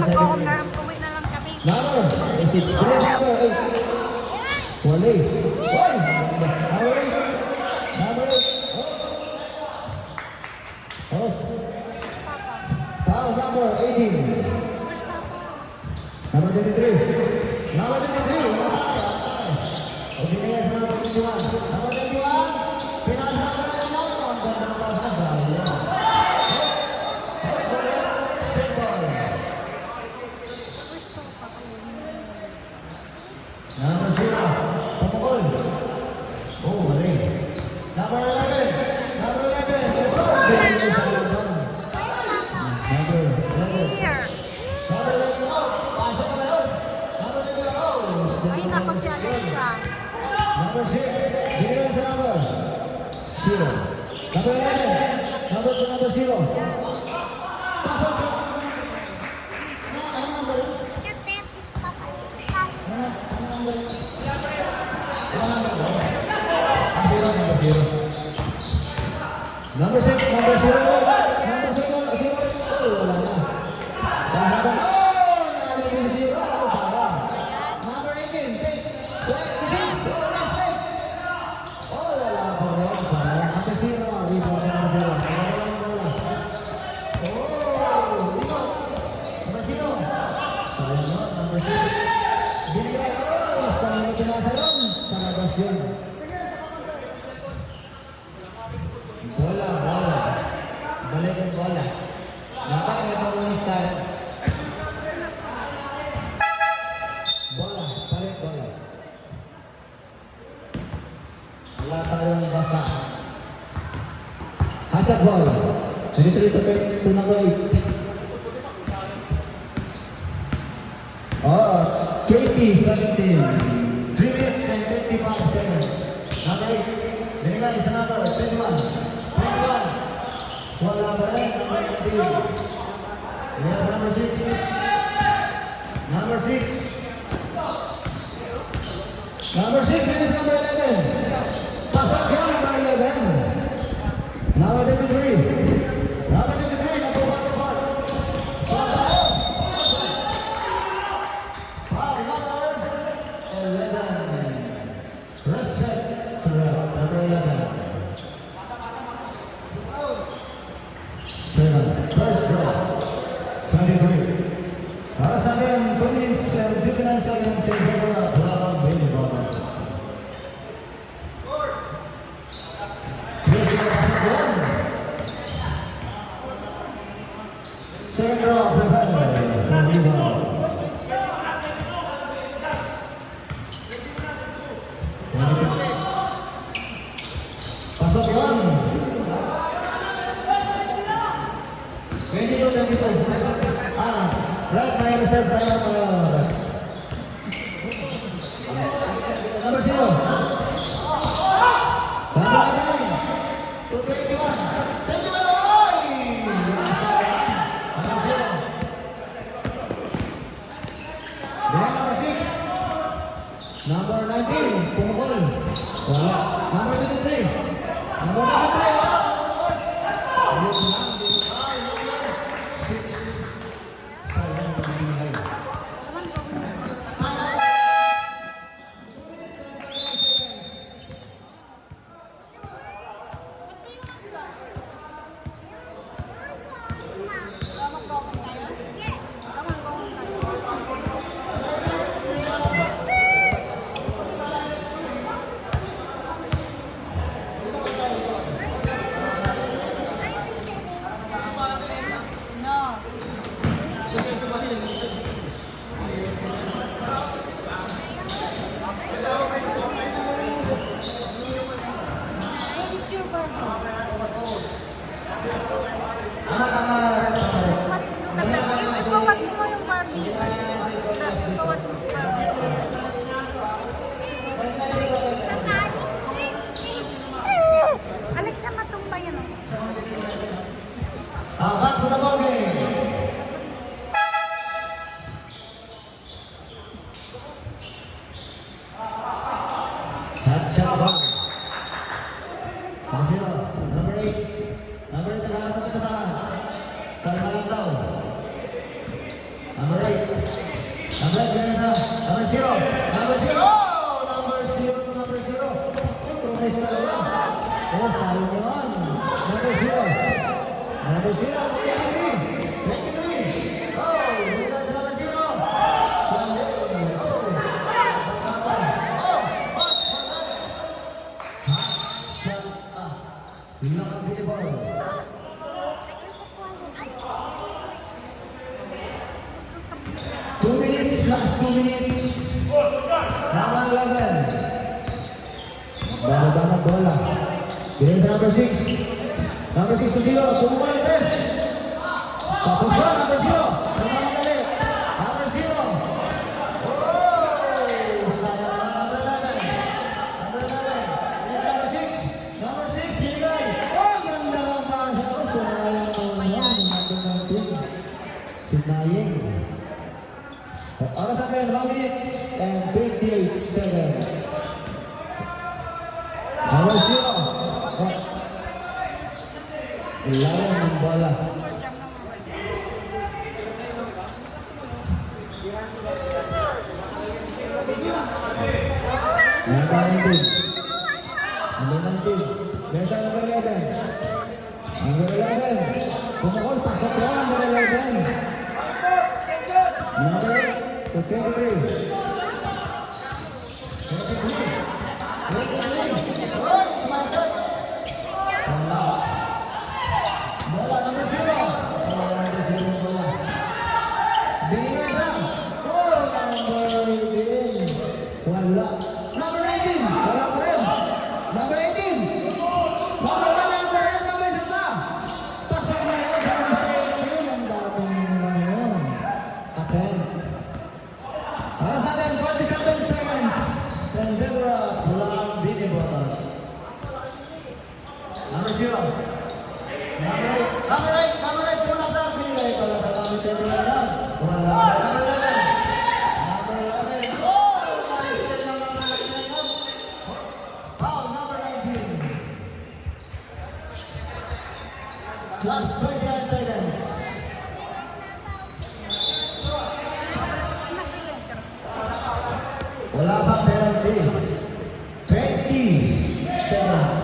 Mag-go-home na, uwi na lang kami. Number 6. Number 8. Wali. Hoy! Number 8. Number 8. Host. Foul number 18. Number 23. Number 23. Okay, yes, number 21. Number 21. Pinasa ko na yung out. Ang ganda ng pasada. Number 0. Pumukol. Oh, wali. Number 11. Number 11. Number 11. Here. Number 11 out. Pasok na yun. Number 11 out. Ay, nako si Alexa. Number 6. Bigyan sa number 0. Number 11. Number 2, number 0. Pasok. Ano number? Number 6, number 0. Number 0, 0. Oh, wala na. Bahaban. Oh, nalagyan 0. Sayang. Number 18. Oh, wala pa rin. Sayang. Number 0. Rebound na number 0. Oh, rebound. Number 0. Sayang na. Number 6. Binigay. Oh, basta nila sinasayon. Sa labas yun. Bola, bola. Balik ang bola. Dapat may pamunis tayo. Bola, balik bola. Wala tayong basa. Hasad bola. Dito number 8. Oh, 20-17. 3 minutes and 25 seconds. Number 8. Binigay sa number 21. Wala pa rin. Number 15. Yes, number 6. Number 6. Number 6 is number 11. Pasok yan, number 11. Number 23. Number 23, number 1 to 4. Foul number 11. Respect to number 11. First draw, 23. Para sa akin, 2 minutes and 59 seconds sa Ibarra, Cloud Binibaba. Second draw, prepare for rebound. Pasok yun. 22. Right, may reserve tayo. Number 0. Number 9. 221. 21. Oy! Number 0. Number 6. Number 19. Pumukol. Wala. Number 23. Number 23. 2 minutes, last 2 minutes. Number 11. Baba ng bola. Bilhin sa number 6. Number 6 to 0. Tumuha ng best. Tapos na, number 0. Namamadali. Number 0. Oh! Sayang na number 11. Number 11. Yes, number 6. Number 6, Higay. Oh, ganda lang pa sa ko. Sayang po naman. Number 19. Sinayeng. Oras natin, 1 minutes and 28 seconds. Number 0. Ilawan ng bola. Number 19. Number 19. Besa number 11. Number 11. Pumukol, pasok ko, number 11. Number 23. 23. Oh, master. Bola number 0. Bola number 0 bola. Bigyan na. Oh, number 18. Wala. Number 18. Wala pa rin. Number 18. Wala number 8. Number 1 pa. Pasok na yun sa number 18. Ang dating nila yun. Attend. Para sa atin, 47 seconds. And Deborah pulang bini botol. Number 0. Number 8. Number 8. Number 8. Sino nasa pinilay pala sa pamit yung pinilay? Wala. Number 11. Number 11. Oh! Narisil lang ang mga pinilay. Foul. Number 19. Last 29 seconds. Wala pa penalty. 20 seconds.